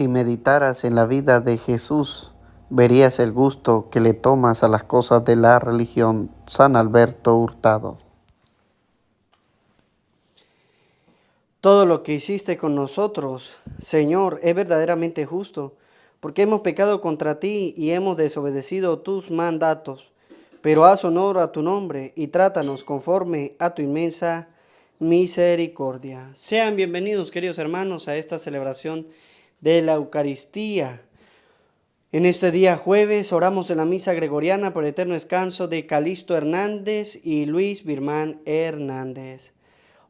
Si meditaras en la vida de Jesús, verías el gusto que le tomas a las cosas de la religión. San Alberto Hurtado. Todo lo que hiciste con nosotros, Señor, es verdaderamente justo, porque hemos pecado contra ti y hemos desobedecido tus mandatos. Pero haz honor a tu nombre y trátanos conforme a tu inmensa misericordia. Sean bienvenidos, queridos hermanos, a esta celebración de la Eucaristía. En este día jueves oramos en la misa gregoriana por el eterno descanso de Calixto Hernández y Luis Birmán Hernández.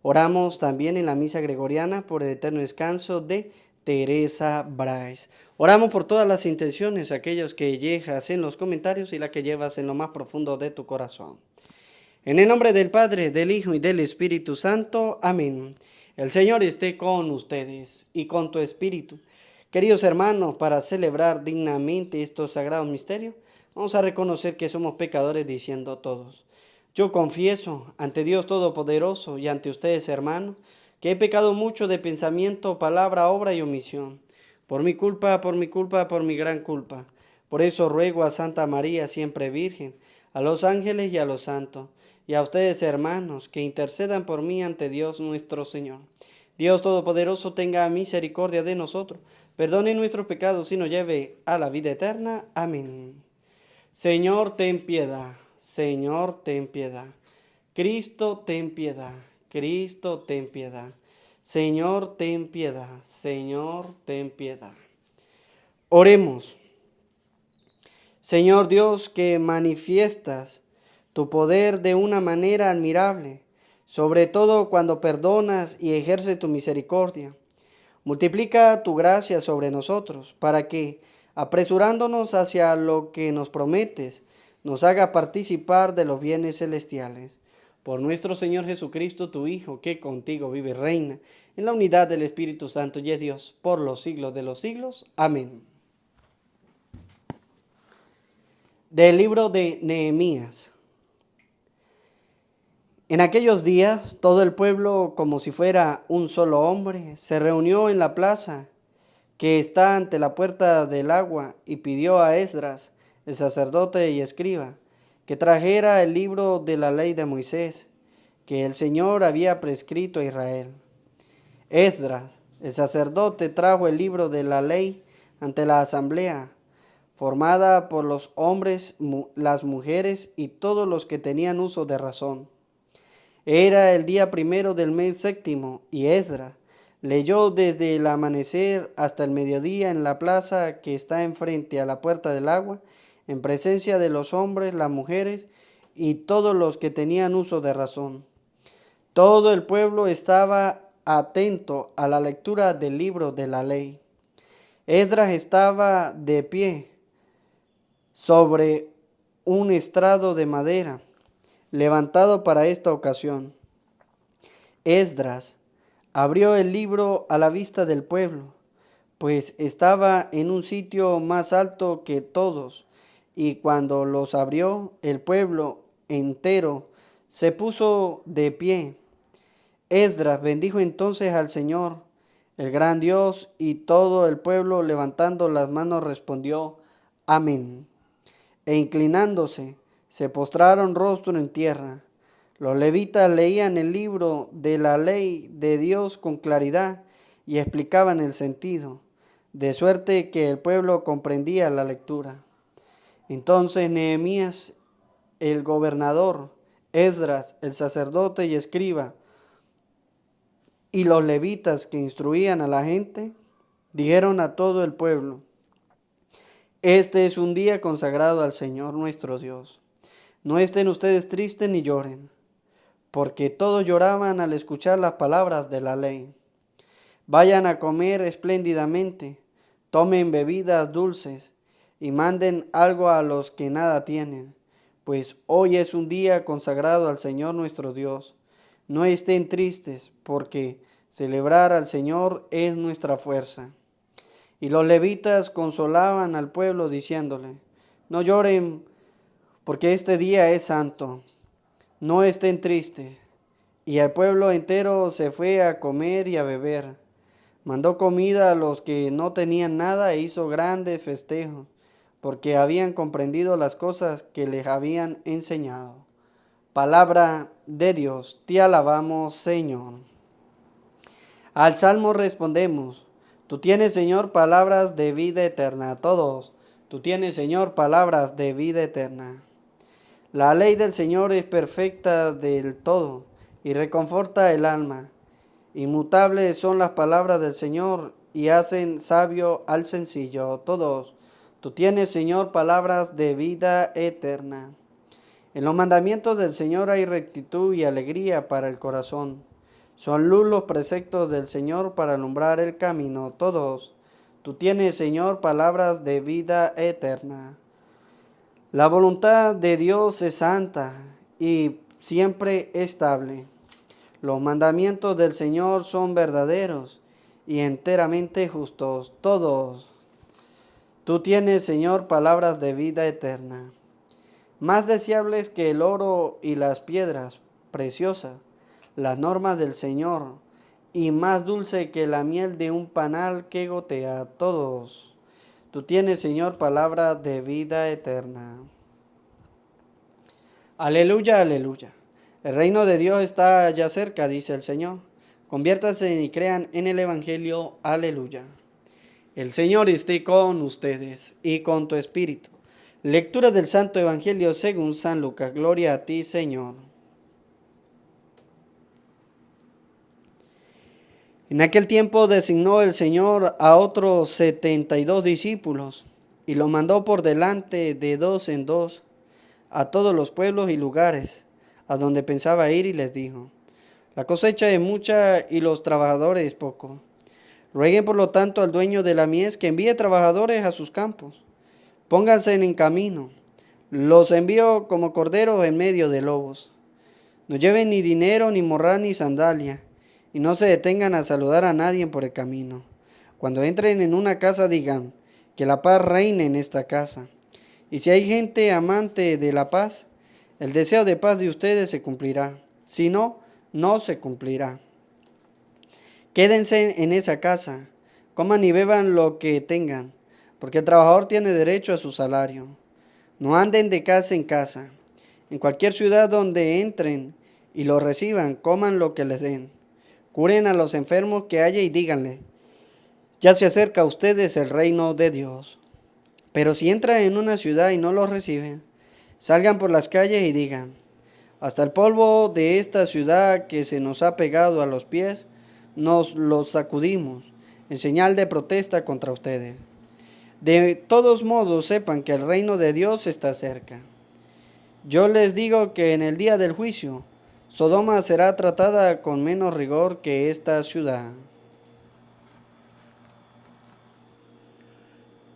Oramos también en la misa gregoriana por el eterno descanso de Teresa Bryce. Oramos por todas las intenciones, aquellos que dejas en los comentarios y las que llevas en lo más profundo de tu corazón. En el nombre del Padre, del Hijo y del Espíritu Santo. Amén. El Señor esté con ustedes y con tu espíritu. Queridos hermanos, para celebrar dignamente estos sagrados misterios, vamos a reconocer que somos pecadores diciendo todos: yo confieso ante Dios Todopoderoso y ante ustedes, hermanos, que he pecado mucho de pensamiento, palabra, obra y omisión. Por mi culpa, por mi culpa, por mi gran culpa. Por eso ruego a Santa María, siempre Virgen, a los ángeles y a los santos, y a ustedes, hermanos, que intercedan por mí ante Dios nuestro Señor. Dios Todopoderoso tenga misericordia de nosotros, perdone nuestros pecados y nos lleve a la vida eterna. Amén. Señor, ten piedad. Señor, ten piedad. Cristo, ten piedad. Cristo, ten piedad. Señor, ten piedad. Señor, ten piedad. Oremos. Señor Dios, que manifiestas tu poder de una manera admirable, sobre todo cuando perdonas y ejerces tu misericordia. Multiplica tu gracia sobre nosotros, para que, apresurándonos hacia lo que nos prometes, nos haga participar de los bienes celestiales. Por nuestro Señor Jesucristo, tu Hijo, que contigo vive y reina, en la unidad del Espíritu Santo y es Dios, por los siglos de los siglos. Amén. Del libro de Nehemías. En aquellos días, todo el pueblo, como si fuera un solo hombre, se reunió en la plaza que está ante la puerta del agua, y pidió a Esdras, el sacerdote y escriba, que trajera el libro de la ley de Moisés, que el Señor había prescrito a Israel. Esdras, el sacerdote, trajo el libro de la ley ante la asamblea, formada por los hombres, las mujeres y todos los que tenían uso de razón. Era el día primero del mes séptimo, y Esdras leyó desde el amanecer hasta el mediodía en la plaza que está enfrente a la puerta del agua, en presencia de los hombres, las mujeres y todos los que tenían uso de razón. Todo el pueblo estaba atento a la lectura del libro de la ley. Esdras estaba de pie sobre un estrado de madera, levantado para esta ocasión. Esdras abrió el libro a la vista del pueblo, pues estaba en un sitio más alto que todos, y cuando los abrió, el pueblo entero se puso de pie. Esdras bendijo entonces al Señor, el gran Dios, y todo el pueblo, levantando las manos, respondió: Amén. E inclinándose, se postraron rostro en tierra. Los levitas leían el libro de la ley de Dios con claridad y explicaban el sentido, de suerte que el pueblo comprendía la lectura. Entonces Nehemías, el gobernador, Esdras, el sacerdote y escriba, y los levitas que instruían a la gente, dijeron a todo el pueblo: este es un día consagrado al Señor nuestro Dios. No estén ustedes tristes ni lloren, porque todos lloraban al escuchar las palabras de la ley. Vayan a comer espléndidamente, tomen bebidas dulces y manden algo a los que nada tienen, pues hoy es un día consagrado al Señor nuestro Dios. No estén tristes, porque celebrar al Señor es nuestra fuerza. Y los levitas consolaban al pueblo diciéndole: no lloren, porque este día es santo. No estén tristes. Y el pueblo entero se fue a comer y a beber. Mandó comida a los que no tenían nada e hizo grandes festejos, porque habían comprendido las cosas que les habían enseñado. Palabra de Dios, te alabamos, Señor. Al salmo respondemos, tú tienes, Señor, palabras de vida eterna. Todos, tú tienes, Señor, palabras de vida eterna. La ley del Señor es perfecta del todo y reconforta el alma. Inmutables son las palabras del Señor y hacen sabio al sencillo. Todos, tú tienes, Señor, palabras de vida eterna. En los mandamientos del Señor hay rectitud y alegría para el corazón. Son luz los preceptos del Señor para alumbrar el camino. Todos, tú tienes, Señor, palabras de vida eterna. La voluntad de Dios es santa y siempre estable. Los mandamientos del Señor son verdaderos y enteramente justos. Todos, tú tienes, Señor, palabras de vida eterna. Más deseables que el oro y las piedras preciosas, las normas del Señor, y más dulce que la miel de un panal que gotea. Todos, tú tienes, Señor, palabra de vida eterna. Aleluya, aleluya. El reino de Dios está ya cerca, dice el Señor. Conviértanse y crean en el Evangelio. Aleluya. El Señor esté con ustedes y con tu espíritu. Lectura del Santo Evangelio según San Lucas. Gloria a ti, Señor. En aquel tiempo designó el Señor a otros 72 discípulos y los mandó por delante de dos en dos a todos los pueblos y lugares a donde pensaba ir, y les dijo: la cosecha es mucha y los trabajadores pocos. Rueguen por lo tanto al dueño de la mies que envíe trabajadores a sus campos. Pónganse en camino. Los envío como corderos en medio de lobos. No lleven ni dinero, ni morral, ni sandalia, y no se detengan a saludar a nadie por el camino. Cuando entren en una casa, digan: que la paz reine en esta casa. Y si hay gente amante de la paz, el deseo de paz de ustedes se cumplirá. Si no, no se cumplirá. Quédense en esa casa, coman y beban lo que tengan, porque el trabajador tiene derecho a su salario. No anden de casa en casa. En cualquier ciudad donde entren y los reciban, coman lo que les den. Curen a los enfermos que haya y díganle: ya se acerca a ustedes el reino de Dios. Pero si entran en una ciudad y no los reciben, salgan por las calles y digan: hasta el polvo de esta ciudad que se nos ha pegado a los pies, nos los sacudimos, en señal de protesta contra ustedes. De todos modos, sepan que el reino de Dios está cerca. Yo les digo que en el día del juicio, Sodoma será tratada con menos rigor que esta ciudad.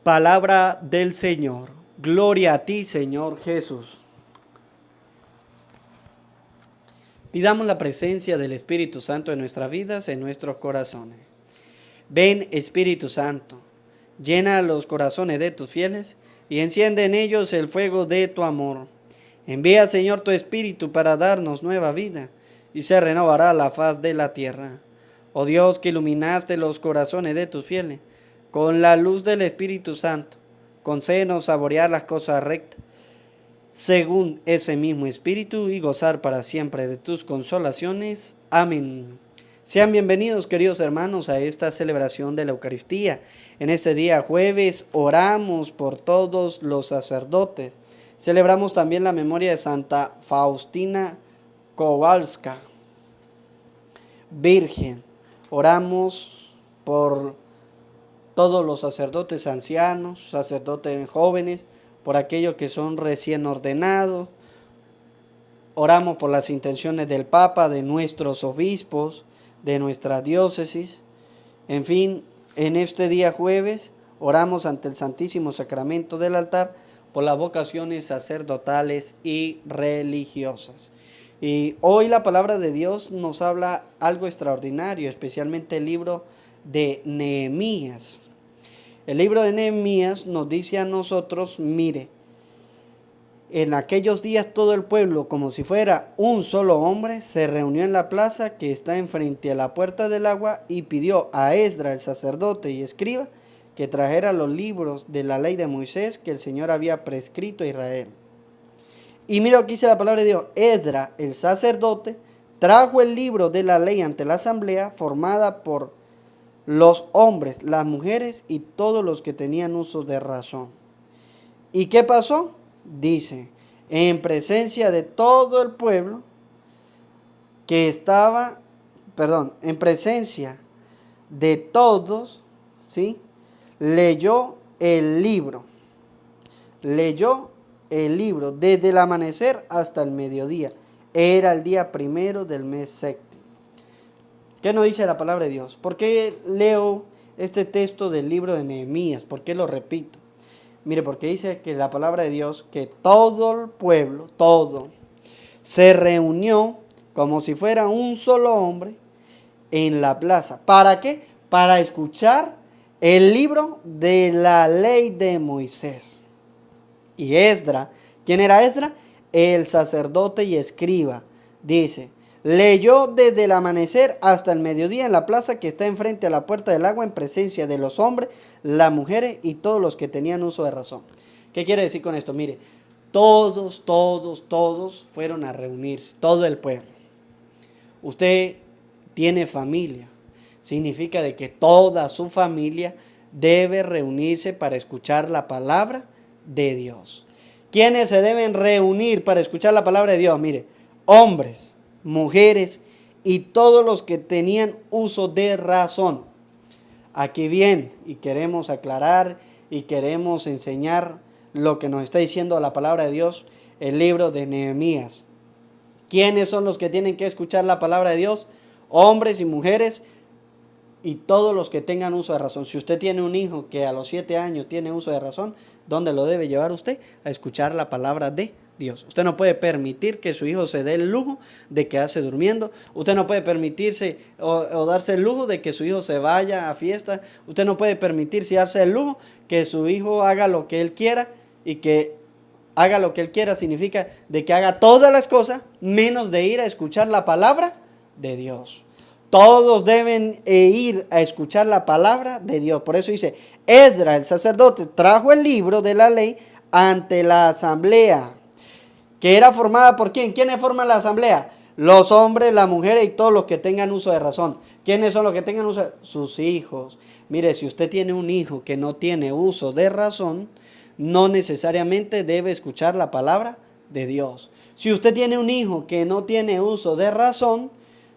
Palabra del Señor. Gloria a ti, Señor Jesús. Pidamos la presencia del Espíritu Santo en nuestras vidas, en nuestros corazones. Ven, Espíritu Santo, llena los corazones de tus fieles y enciende en ellos el fuego de tu amor. Envía, Señor, tu Espíritu para darnos nueva vida y se renovará la faz de la tierra. Oh Dios, que iluminaste los corazones de tus fieles con la luz del Espíritu Santo, concédenos saborear las cosas rectas según ese mismo Espíritu y gozar para siempre de tus consolaciones. Amén. Sean bienvenidos, queridos hermanos, a esta celebración de la Eucaristía. En este día jueves oramos por todos los sacerdotes. Celebramos también la memoria de Santa Faustina Kowalska, Virgen. Oramos por todos los sacerdotes ancianos, sacerdotes jóvenes, por aquellos que son recién ordenados. Oramos por las intenciones del Papa, de nuestros obispos, de nuestra diócesis. En fin, en este día jueves oramos ante el Santísimo Sacramento del altar por las vocaciones sacerdotales y religiosas. Y hoy la palabra de Dios nos habla algo extraordinario, especialmente el libro de Nehemías. El libro de Nehemías nos dice a nosotros: mire, En aquellos días todo el pueblo, como si fuera un solo hombre, se reunió en la plaza que está enfrente a la puerta del agua y pidió a Esdras, el sacerdote y escriba, que trajera los libros de la ley de Moisés que el Señor había prescrito a Israel. Y mira lo que dice la palabra de Dios. Esdras, el sacerdote, trajo el libro de la ley ante la asamblea formada por los hombres, las mujeres y todos los que tenían uso de razón. ¿Y qué pasó? Dice, en presencia de todo el pueblo que estaba, en presencia de todos, ¿sí? Leyó el libro desde el amanecer hasta el mediodía. Era el día primero del mes séptimo. ¿Qué nos dice la palabra de Dios? ¿Por qué leo este texto del libro de Nehemías? ¿Por qué lo repito? Mire, porque dice que la palabra de Dios, que todo el pueblo, todo, se reunió como si fuera un solo hombre en la plaza. ¿Para qué? Para escuchar el libro de la ley de Moisés. Y Esdras, ¿quién era Esdras? El sacerdote y escriba. Dice, leyó desde el amanecer hasta el mediodía en la plaza que está enfrente a la puerta del agua en presencia de los hombres, las mujeres y todos los que tenían uso de razón. ¿Qué quiere decir con esto? Mire, todos fueron a reunirse, todo el pueblo. Usted tiene familia, significa de que toda su familia debe reunirse para escuchar la palabra de Dios. ¿Quiénes se deben reunir para escuchar la palabra de Dios? Mire, hombres, mujeres y todos los que tenían uso de razón. Aquí bien, y queremos aclarar y queremos enseñar lo que nos está diciendo la palabra de Dios, el libro de Nehemías. ¿Quiénes son los que tienen que escuchar la palabra de Dios? Hombres y mujeres y todos los que tengan uso de razón. Si usted tiene un hijo que a los 7 años tiene uso de razón, ¿dónde lo debe llevar usted? A escuchar la palabra de Dios. Usted no puede permitir que su hijo se dé el lujo de quedarse durmiendo. Usted no puede permitirse o darse el lujo de que su hijo se vaya a fiesta. Usted no puede permitirse darse el lujo que su hijo haga lo que él quiera, y que haga lo que él quiera significa de que haga todas las cosas menos de ir a escuchar la palabra de Dios. Todos deben ir a escuchar la palabra de Dios. Por eso dice, Esdras, el sacerdote, trajo el libro de la ley ante la asamblea, que era formada por ¿quién? ¿Quiénes forman la asamblea? Los hombres, las mujeres y todos los que tengan uso de razón. ¿Quiénes son los que tengan uso? Sus hijos. Mire, si usted tiene un hijo que no tiene uso de razón, no necesariamente debe escuchar la palabra de Dios. Si usted tiene un hijo que no tiene uso de razón,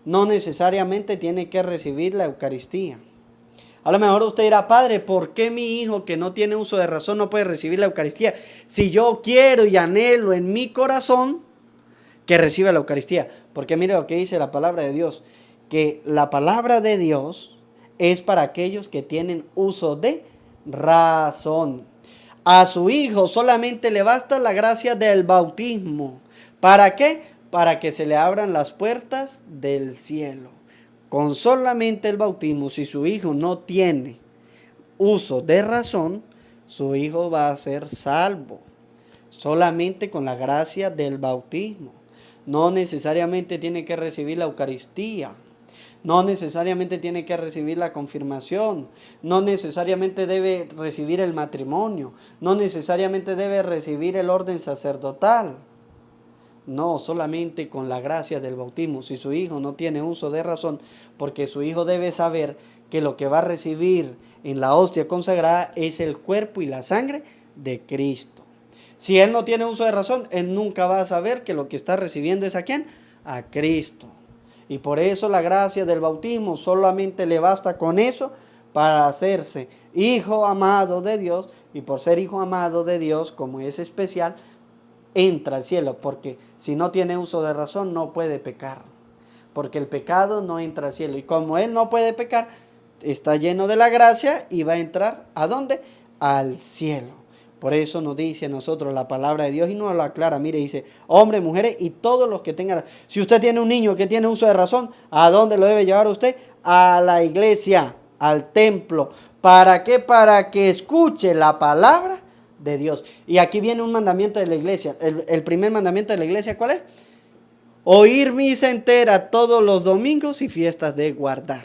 no necesariamente tiene que recibir la Eucaristía. A lo mejor usted dirá, padre, ¿por qué mi hijo que no tiene uso de razón no puede recibir la Eucaristía? Si yo quiero y anhelo en mi corazón que reciba la Eucaristía. Porque mire lo que dice la palabra de Dios, que la palabra de Dios es para aquellos que tienen uso de razón. A su hijo solamente le basta la gracia del bautismo. ¿Para qué? Para que se le abran las puertas del cielo. Con solamente el bautismo, si su hijo no tiene uso de razón, su hijo va a ser salvo. Solamente con la gracia del bautismo. No necesariamente tiene que recibir la Eucaristía. No necesariamente tiene que recibir la confirmación. No necesariamente debe recibir el matrimonio. No necesariamente debe recibir el orden sacerdotal. No, solamente con la gracia del bautismo. Si su hijo no tiene uso de razón, porque su hijo debe saber que lo que va a recibir en la hostia consagrada es el cuerpo y la sangre de Cristo. Si él no tiene uso de razón, él nunca va a saber que lo que está recibiendo es ¿a quién? A Cristo. Y por eso la gracia del bautismo solamente le basta con eso para hacerse hijo amado de Dios. Y por ser hijo amado de Dios, como es especial, entra al cielo. Porque si no tiene uso de razón, no puede pecar. Porque el pecado no entra al cielo. Y como él no puede pecar, está lleno de la gracia y va a entrar ¿a dónde? Al cielo. Por eso nos dice a nosotros la palabra de Dios y nos lo aclara. Mire, dice, hombres, mujeres y todos los que tengan. Si usted tiene un niño que tiene uso de razón, ¿a dónde lo debe llevar usted? A la iglesia, al templo. ¿Para qué? Para que escuche la palabra de Dios. Y aquí viene un mandamiento de la iglesia. El primer mandamiento de la iglesia, ¿cuál es? Oír misa entera todos los domingos y fiestas de guardar.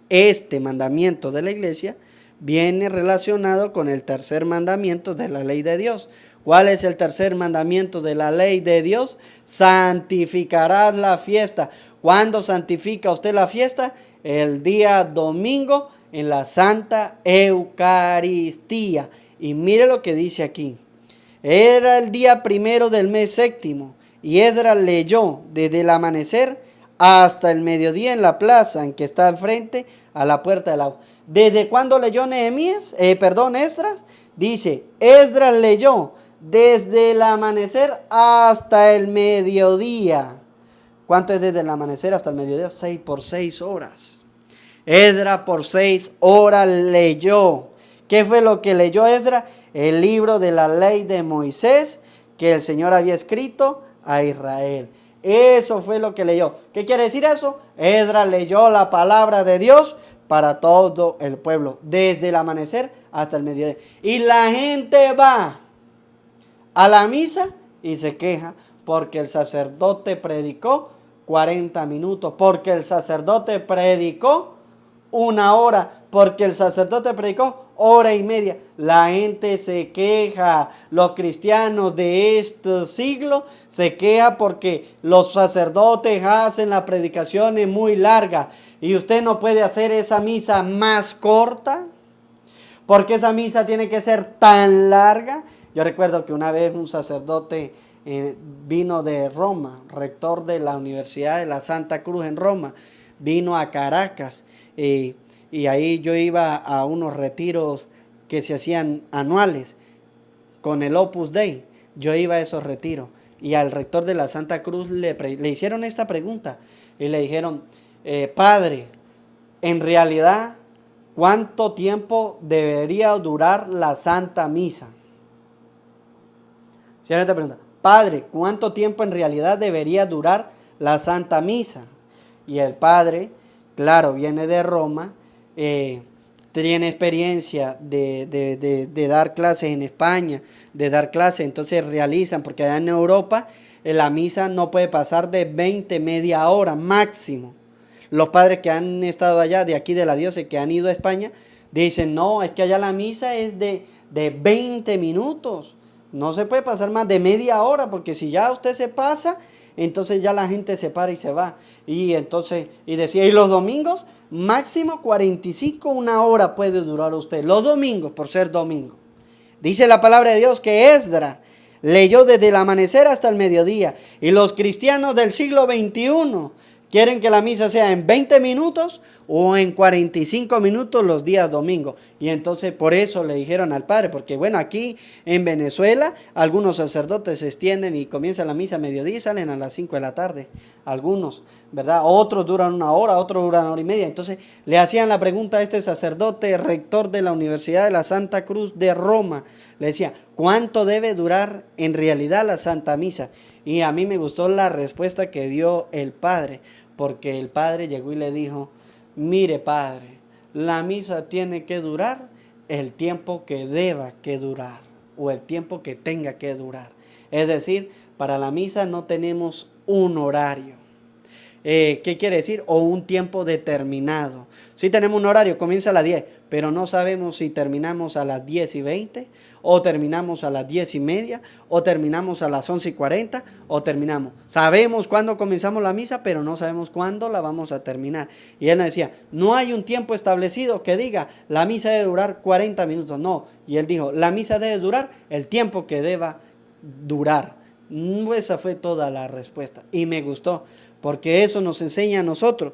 Este mandamiento de la iglesia viene relacionado con el tercer mandamiento de la ley de Dios. ¿Cuál es el tercer mandamiento de la ley de Dios? Santificarás la fiesta. ¿Cuándo santifica usted la fiesta? El día domingo en la Santa Eucaristía. Y mire lo que dice aquí. Era el día primero del mes séptimo, y Esdras leyó desde el amanecer hasta el mediodía en la plaza en que está enfrente a la puerta del agua. ¿Desde cuándo leyó Esdras? Dice, Esdras leyó desde el amanecer hasta el mediodía. ¿Cuánto es desde el amanecer hasta el mediodía? 6 por 6 horas. Esdras por 6 horas leyó. ¿Qué fue lo que leyó Esdras? El libro de la ley de Moisés que el Señor había escrito a Israel. Eso fue lo que leyó. ¿Qué quiere decir eso? Esdras leyó la palabra de Dios para todo el pueblo, desde el amanecer hasta el mediodía. Y la gente va a la misa y se queja porque el sacerdote predicó 40 minutos, porque el sacerdote predicó 1 hora, porque el sacerdote predicó 1 hora y media. La gente se queja, los cristianos de este siglo se quejan porque los sacerdotes hacen las predicaciones muy largas y usted no puede hacer esa misa más corta. ¿Por qué esa misa tiene que ser tan larga? Yo recuerdo que una vez un sacerdote vino de Roma, rector de la Universidad de la Santa Cruz en Roma, vino a Caracas y ahí yo iba a unos retiros que se hacían anuales con el Opus Dei. Yo iba a esos retiros y al rector de la Santa Cruz le hicieron esta pregunta y le dijeron, padre, en realidad, ¿cuánto tiempo debería durar la Santa Misa? Esta pregunta, padre, ¿cuánto tiempo en realidad debería durar la Santa Misa? Y el padre, claro, viene de Roma, tiene experiencia de dar clases en España, de dar clases, entonces realizan, porque allá en Europa la misa no puede pasar de 20, media hora máximo. Los padres que han estado allá, de aquí de la diócesis, que han ido a España, dicen, no, es que allá la misa es de 20 minutos. No se puede pasar más de media hora, porque si ya usted se pasa, entonces ya la gente se para y se va. Y entonces, y decía, y los domingos, máximo 45, 1 hora puede durar usted. Los domingos, por ser domingo. Dice la palabra de Dios que Esdras leyó desde el amanecer hasta el mediodía. Y los cristianos del siglo XXI quieren que la misa sea en 20 minutos o en 45 minutos los días domingos. Y entonces por eso le dijeron al padre, porque bueno, aquí en Venezuela algunos sacerdotes se extienden y comienza la misa a mediodía y salen a las 5 de la tarde. Algunos, ¿verdad? Otros duran 1 hora, otros duran 1 hora y media. Entonces le hacían la pregunta a este sacerdote, rector de la Universidad de la Santa Cruz de Roma. Le decía, ¿cuánto debe durar en realidad la Santa Misa? Y a mí me gustó la respuesta que dio el padre, porque el padre llegó y le dijo, mire padre, la misa tiene que durar el tiempo que deba que durar o el tiempo que tenga que durar. Es decir, para la misa no tenemos un horario. ¿Qué quiere decir? O un tiempo determinado. Sí tenemos un horario, comienza a las 10, pero no sabemos si terminamos a las 10:20, o terminamos a las 10:30, o terminamos a las 11:40, o terminamos. Sabemos cuándo comenzamos la misa, pero no sabemos cuándo la vamos a terminar. Y él nos decía, no hay un tiempo establecido que diga, la misa debe durar 40 minutos. No, y él dijo, la misa debe durar el tiempo que deba durar. Esa fue toda la respuesta. Y me gustó, porque eso nos enseña a nosotros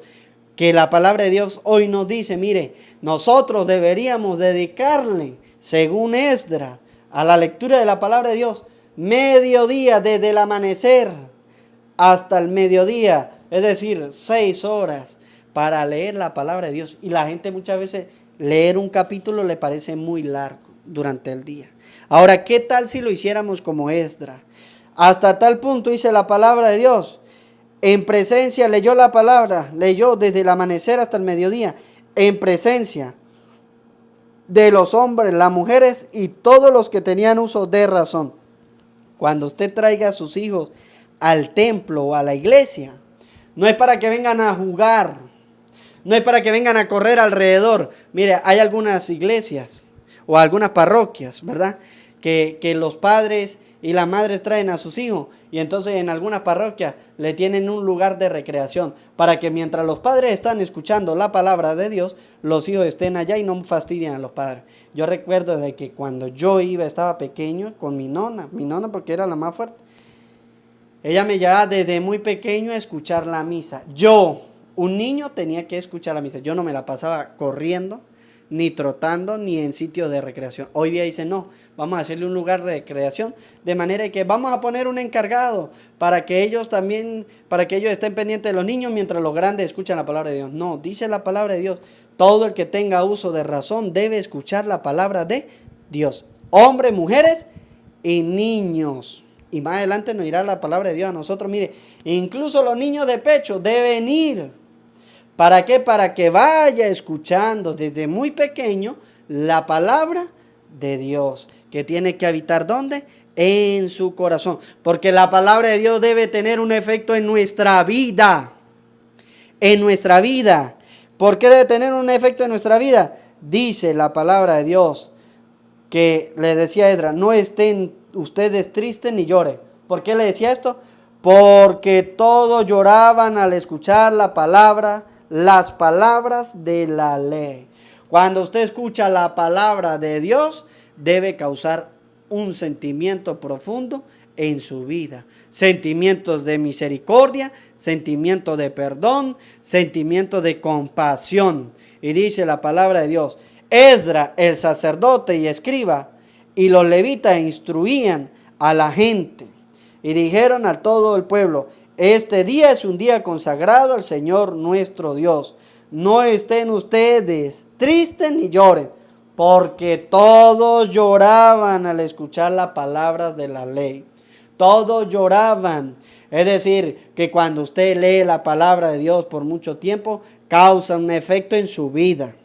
que la palabra de Dios hoy nos dice, mire, nosotros deberíamos dedicarle, según Esdras, a la lectura de la palabra de Dios, mediodía desde el amanecer hasta el mediodía, es decir, 6 horas para leer la palabra de Dios. Y la gente muchas veces leer un capítulo le parece muy largo durante el día. Ahora, ¿qué tal si lo hiciéramos como Esdras? Hasta tal punto dice la palabra de Dios, en presencia leyó la palabra, leyó desde el amanecer hasta el mediodía, en presencia de los hombres, las mujeres y todos los que tenían uso de razón. Cuando usted traiga a sus hijos al templo o a la iglesia, no es para que vengan a jugar, no es para que vengan a correr alrededor. Mire, hay algunas iglesias o algunas parroquias, ¿verdad? Que los padres y las madres traen a sus hijos y entonces en algunas parroquias le tienen un lugar de recreación para que mientras los padres están escuchando la palabra de Dios, los hijos estén allá y no fastidien a los padres. Yo recuerdo de que cuando yo estaba pequeño con mi nona porque era la más fuerte, ella me llevaba desde muy pequeño a escuchar la misa. Yo, un niño, tenía que escuchar la misa. Yo no me la pasaba corriendo, ni trotando, ni en sitios de recreación. Hoy día dice, no, vamos a hacerle un lugar de recreación, de manera que vamos a poner un encargado para que ellos estén pendientes de los niños mientras los grandes escuchan la palabra de Dios. No, dice la palabra de Dios, todo el que tenga uso de razón debe escuchar la palabra de Dios. Hombres, mujeres y niños. Y más adelante nos irá la palabra de Dios a nosotros. Mire, incluso los niños de pecho deben ir. ¿Para qué? Para que vaya escuchando desde muy pequeño la palabra de Dios, que tiene que habitar ¿dónde? En su corazón. Porque la palabra de Dios debe tener un efecto en nuestra vida. En nuestra vida. ¿Por qué debe tener un efecto en nuestra vida? Dice la palabra de Dios que le decía a Esdras, no estén ustedes tristes ni lloren. ¿Por qué le decía esto? Porque todos lloraban al escuchar las palabras de la ley. Cuando usted escucha la palabra de Dios, debe causar un sentimiento profundo en su vida. Sentimientos de misericordia, sentimiento de perdón, sentimiento de compasión. Y dice la palabra de Dios, Esdras, el sacerdote y escriba, y los levitas instruían a la gente. Y dijeron a todo el pueblo, este día es un día consagrado al Señor nuestro Dios. No estén ustedes tristes ni lloren, porque todos lloraban al escuchar las palabras de la ley. Todos lloraban. Es decir, que cuando usted lee la palabra de Dios por mucho tiempo, causa un efecto en su vida.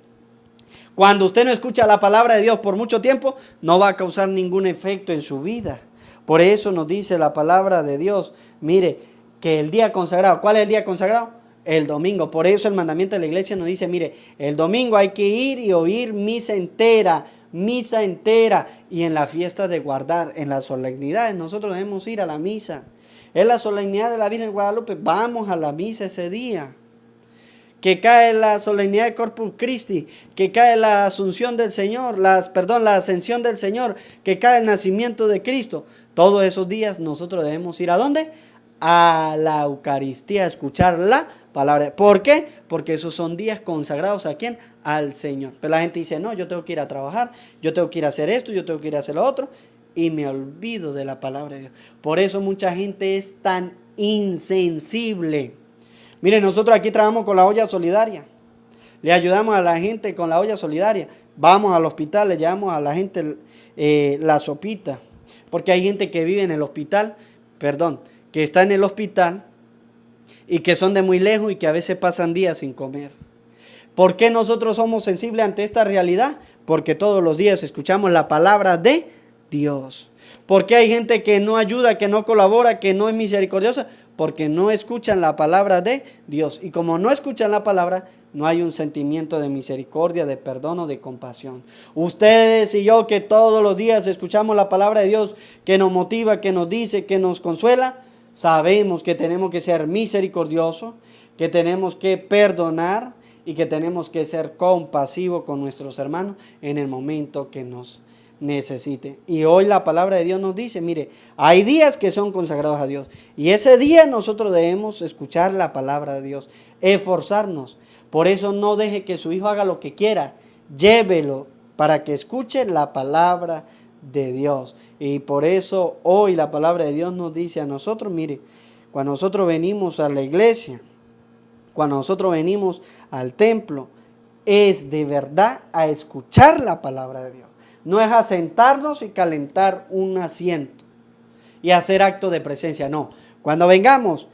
Cuando usted no escucha la palabra de Dios por mucho tiempo, no va a causar ningún efecto en su vida. Por eso nos dice la palabra de Dios, mire, que el día consagrado, ¿cuál es el día consagrado? El domingo. Por eso el mandamiento de la iglesia nos dice, mire, el domingo hay que ir y oír misa entera. Y en la fiesta de guardar, en las solemnidades, nosotros debemos ir a la misa. Es la solemnidad de la Virgen de Guadalupe, vamos a la misa ese día. Que cae la solemnidad de Corpus Christi, que cae la asunción del Señor, la ascensión del Señor, que cae el nacimiento de Cristo. Todos esos días nosotros debemos ir ¿a dónde? A la Eucaristía, a escuchar la palabra. ¿Por qué? Porque esos son días consagrados ¿a quién? Al Señor. Pero la gente dice, no, yo tengo que ir a trabajar, yo tengo que ir a hacer esto, yo tengo que ir a hacer lo otro, y me olvido de la palabra de Dios. Por eso mucha gente es tan insensible. Miren, nosotros aquí trabajamos con la olla solidaria. Le ayudamos a la gente con la olla solidaria. Vamos al hospital, le llevamos a la gente la sopita. Porque hay gente que vive en el hospital, que está en el hospital y que son de muy lejos y que a veces pasan días sin comer. ¿Por qué nosotros somos sensibles ante esta realidad? Porque todos los días escuchamos la palabra de Dios. ¿Por qué hay gente que no ayuda, que no colabora, que no es misericordiosa? Porque no escuchan la palabra de Dios. Y como no escuchan la palabra, no hay un sentimiento de misericordia, de perdón o de compasión. Ustedes y yo que todos los días escuchamos la palabra de Dios, que nos motiva, que nos dice, que nos consuela, sabemos que tenemos que ser misericordiosos, que tenemos que perdonar y que tenemos que ser compasivos con nuestros hermanos en el momento que nos necesite. Y hoy la palabra de Dios nos dice, mire, hay días que son consagrados a Dios y ese día nosotros debemos escuchar la palabra de Dios, esforzarnos. Por eso no deje que su hijo haga lo que quiera, llévelo para que escuche la palabra de Dios. Y por eso hoy la palabra de Dios nos dice a nosotros, mire, cuando nosotros venimos a la iglesia, cuando nosotros venimos al templo, es de verdad a escuchar la palabra de Dios. No es a sentarnos y calentar un asiento y hacer acto de presencia. No, cuando vengamos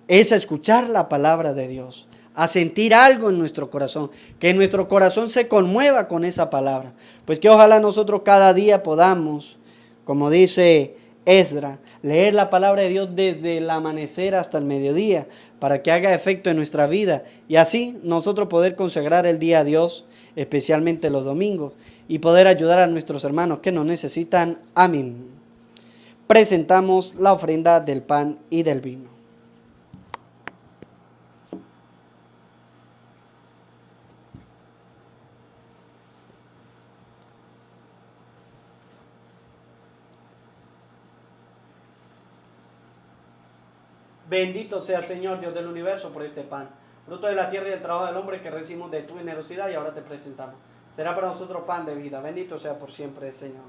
es a escuchar la palabra de Dios, a sentir algo en nuestro corazón, que nuestro corazón se conmueva con esa palabra. Pues que ojalá nosotros cada día podamos, como dice Esdras, leer la palabra de Dios desde el amanecer hasta el mediodía, para que haga efecto en nuestra vida y así nosotros poder consagrar el día a Dios, especialmente los domingos, y poder ayudar a nuestros hermanos que nos necesitan. Amén. Presentamos la ofrenda del pan y del vino. Bendito sea, Señor, Dios del universo, por este pan, fruto de la tierra y del trabajo del hombre que recibimos de tu generosidad y ahora te presentamos. Será para nosotros pan de vida. Bendito sea por siempre, Señor.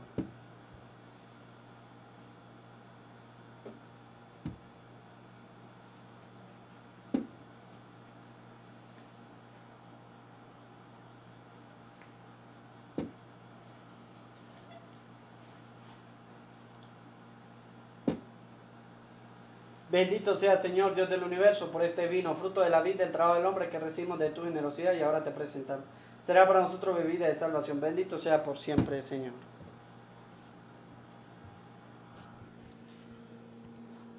Bendito sea, Señor, Dios del universo, por este vino, fruto de la vid del trabajo del hombre que recibimos de tu generosidad y ahora te presentamos. Será para nosotros bebida de salvación. Bendito sea por siempre, Señor.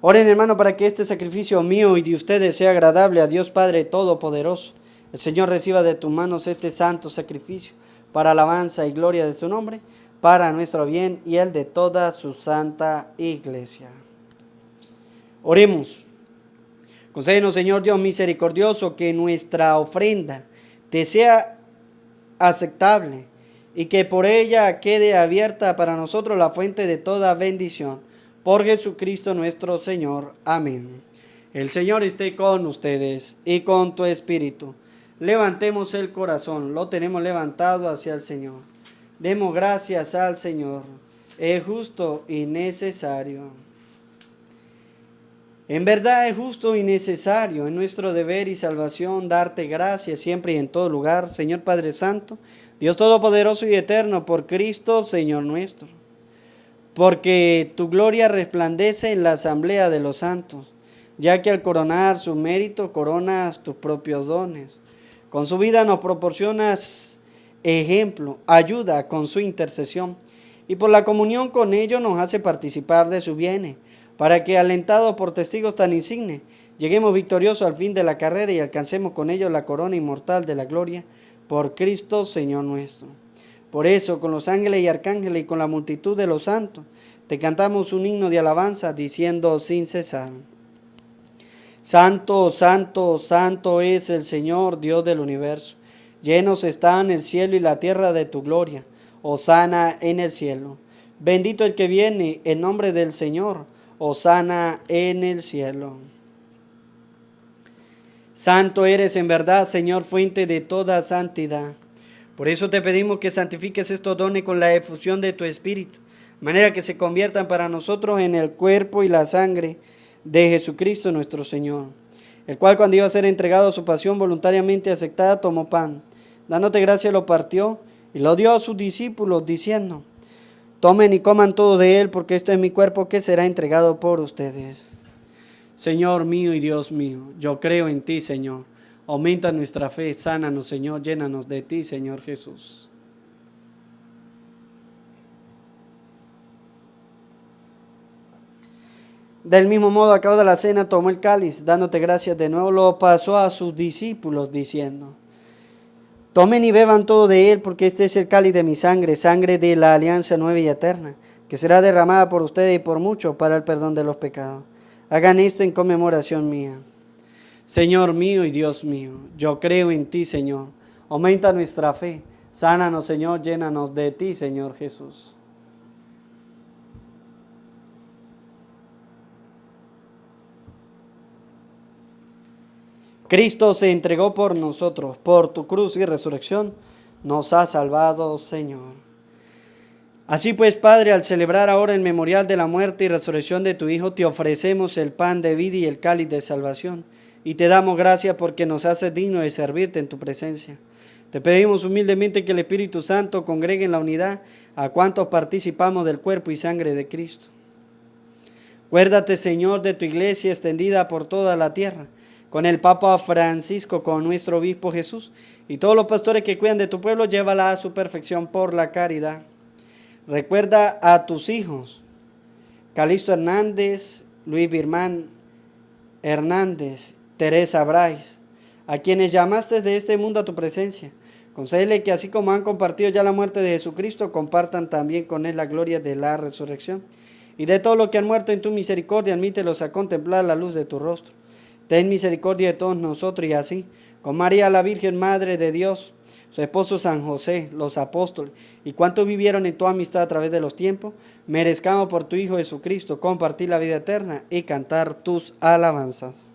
Oren, hermano, para que este sacrificio mío y de ustedes sea agradable a Dios Padre Todopoderoso. El Señor reciba de tus manos este santo sacrificio para alabanza y gloria de su nombre, para nuestro bien y el de toda su santa iglesia. Oremos. Concédenos, Señor Dios misericordioso, que nuestra ofrenda te sea aceptable y que por ella quede abierta para nosotros la fuente de toda bendición. Por Jesucristo nuestro Señor. Amén. El Señor esté con ustedes y con tu espíritu. Levantemos el corazón, lo tenemos levantado hacia el Señor. Demos gracias al Señor. Es justo y necesario. En verdad es justo y necesario, en nuestro deber y salvación, darte gracias siempre y en todo lugar, Señor Padre Santo, Dios Todopoderoso y Eterno, por Cristo, Señor nuestro. Porque tu gloria resplandece en la asamblea de los santos, ya que al coronar su mérito coronas tus propios dones. Con su vida nos proporcionas ejemplo, ayuda con su intercesión, y por la comunión con ellos nos hace participar de su bienes, para que, alentados por testigos tan insignes, lleguemos victoriosos al fin de la carrera y alcancemos con ellos la corona inmortal de la gloria, por Cristo Señor nuestro. Por eso, con los ángeles y arcángeles y con la multitud de los santos, te cantamos un himno de alabanza, diciendo sin cesar: Santo, santo, santo es el Señor, Dios del universo. Llenos están el cielo y la tierra de tu gloria. Hosana en el cielo. Bendito el que viene en nombre del Señor. Hosana en el cielo. Santo eres en verdad, Señor, fuente de toda santidad. Por eso te pedimos que santifiques estos dones con la efusión de tu Espíritu, de manera que se conviertan para nosotros en el cuerpo y la sangre de Jesucristo nuestro Señor, el cual, cuando iba a ser entregado a su pasión voluntariamente aceptada, tomó pan, dándote gracia lo partió y lo dio a sus discípulos, diciendo: Tomen y coman todo de él, porque esto es mi cuerpo que será entregado por ustedes. Señor mío y Dios mío, yo creo en ti, Señor. Aumenta nuestra fe, sánanos, Señor, llénanos de ti, Señor Jesús. Del mismo modo, a cabo de la cena, tomó el cáliz, dándote gracias de nuevo, lo pasó a sus discípulos, diciendo: Tomen y beban todo de él, porque este es el cáliz de mi sangre, sangre de la alianza nueva y eterna, que será derramada por ustedes y por muchos para el perdón de los pecados. Hagan esto en conmemoración mía. Señor mío y Dios mío, yo creo en ti, Señor. Aumenta nuestra fe. Sánanos, Señor, llénanos de ti, Señor Jesús. Cristo se entregó por nosotros, por tu cruz y resurrección, nos ha salvado, Señor. Así pues, Padre, al celebrar ahora el memorial de la muerte y resurrección de tu Hijo, te ofrecemos el pan de vida y el cáliz de salvación, y te damos gracias porque nos haces digno de servirte en tu presencia. Te pedimos humildemente que el Espíritu Santo congregue en la unidad a cuantos participamos del cuerpo y sangre de Cristo. Acuérdate, Señor, de tu iglesia extendida por toda la tierra, con el Papa Francisco, con nuestro obispo Jesús, y todos los pastores que cuidan de tu pueblo, llévala a su perfección por la caridad. Recuerda a tus hijos, Calixto Hernández, Luis Birmán Hernández, Teresa Brais, a quienes llamaste de este mundo a tu presencia. Concédele que así como han compartido ya la muerte de Jesucristo, compartan también con él la gloria de la resurrección. Y de todo lo que han muerto en tu misericordia, admítelos a contemplar la luz de tu rostro. Ten misericordia de todos nosotros y así, con María la Virgen Madre de Dios, su esposo San José, los apóstoles, y cuantos vivieron en tu amistad a través de los tiempos, merezcamos por tu Hijo Jesucristo compartir la vida eterna y cantar tus alabanzas.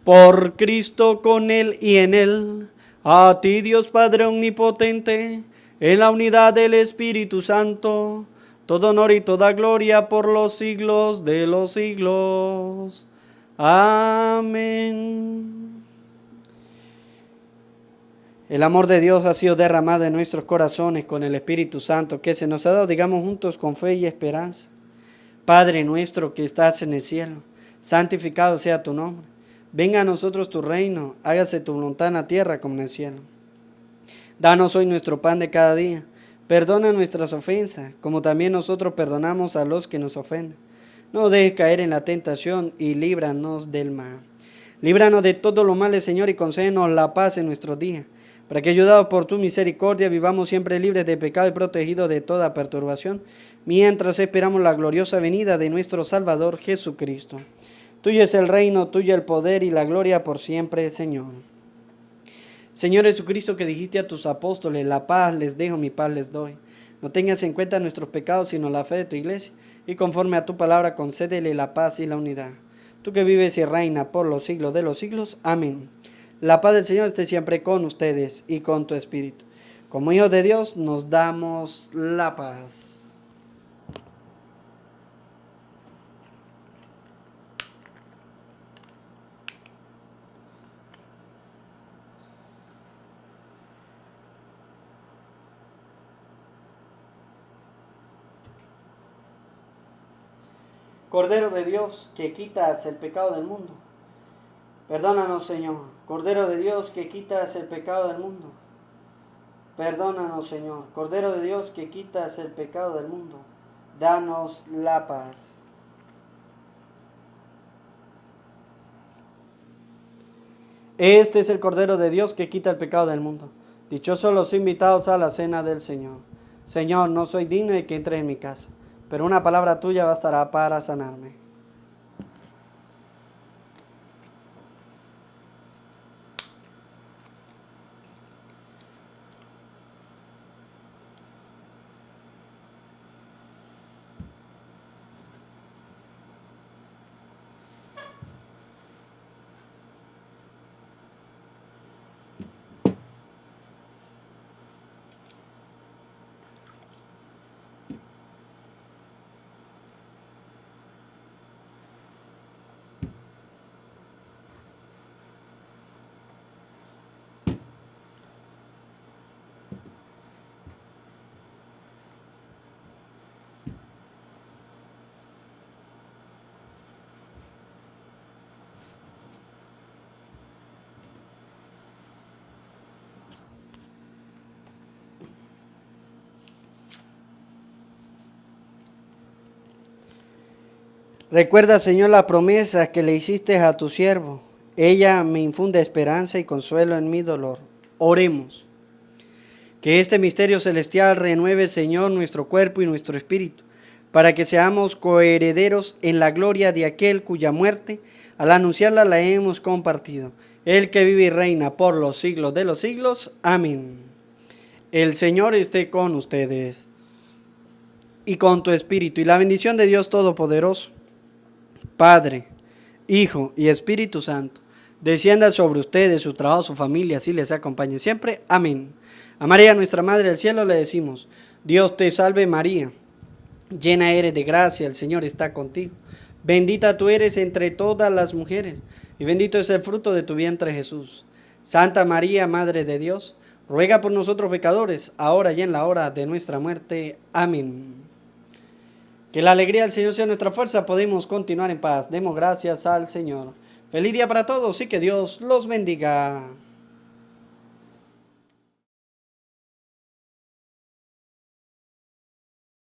Por Cristo, con Él y en Él, a ti Dios Padre Omnipotente, en la unidad del Espíritu Santo, todo honor y toda gloria por los siglos de los siglos. Amén. El amor de Dios ha sido derramado en nuestros corazones con el Espíritu Santo que se nos ha dado, digamos juntos, con fe y esperanza. Padre nuestro que estás en el cielo, santificado sea tu nombre. Venga a nosotros tu reino, hágase tu voluntad en la tierra como en el cielo. Danos hoy nuestro pan de cada día. Perdona nuestras ofensas, como también nosotros perdonamos a los que nos ofenden. No dejes caer en la tentación y líbranos del mal. Líbranos de todo lo malo, Señor, y concédenos la paz en nuestros días, para que, ayudados por tu misericordia, vivamos siempre libres de pecado y protegidos de toda perturbación, mientras esperamos la gloriosa venida de nuestro Salvador Jesucristo. Tuyo es el reino, tuyo el poder y la gloria por siempre, Señor. Señor Jesucristo, que dijiste a tus apóstoles, la paz les dejo, mi paz les doy. No tengas en cuenta nuestros pecados, sino la fe de tu iglesia, y conforme a tu palabra concédele la paz y la unidad. Tú que vives y reinas por los siglos de los siglos. Amén. La paz del Señor esté siempre con ustedes y con tu espíritu. Como hijos de Dios nos damos la paz. Cordero de Dios, que quitas el pecado del mundo, perdónanos, Señor. Cordero de Dios, que quitas el pecado del mundo, perdónanos, Señor. Cordero de Dios, que quitas el pecado del mundo, danos la paz. Este es el Cordero de Dios que quita el pecado del mundo. Dichosos los invitados a la cena del Señor. Señor, no soy digno de que entres en mi casa, pero una palabra tuya bastará para sanarme. Recuerda, Señor, la promesa que le hiciste a tu siervo. Ella me infunde esperanza y consuelo en mi dolor. Oremos. Que este misterio celestial renueve, Señor, nuestro cuerpo y nuestro espíritu, para que seamos coherederos en la gloria de aquel cuya muerte, al anunciarla, la hemos compartido. El que vive y reina por los siglos de los siglos. Amén. El Señor esté con ustedes y con tu espíritu, y la bendición de Dios Todopoderoso, Padre, Hijo y Espíritu Santo, descienda sobre ustedes, su trabajo, su familia, así les acompañe siempre. Amén. A María, nuestra Madre del Cielo, le decimos: Dios te salve María, llena eres de gracia, el Señor está contigo. Bendita tú eres entre todas las mujeres, y bendito es el fruto de tu vientre Jesús. Santa María, Madre de Dios, ruega por nosotros pecadores, ahora y en la hora de nuestra muerte. Amén. Que la alegría del Señor sea nuestra fuerza, podemos continuar en paz. Demos gracias al Señor. Feliz día para todos y que Dios los bendiga.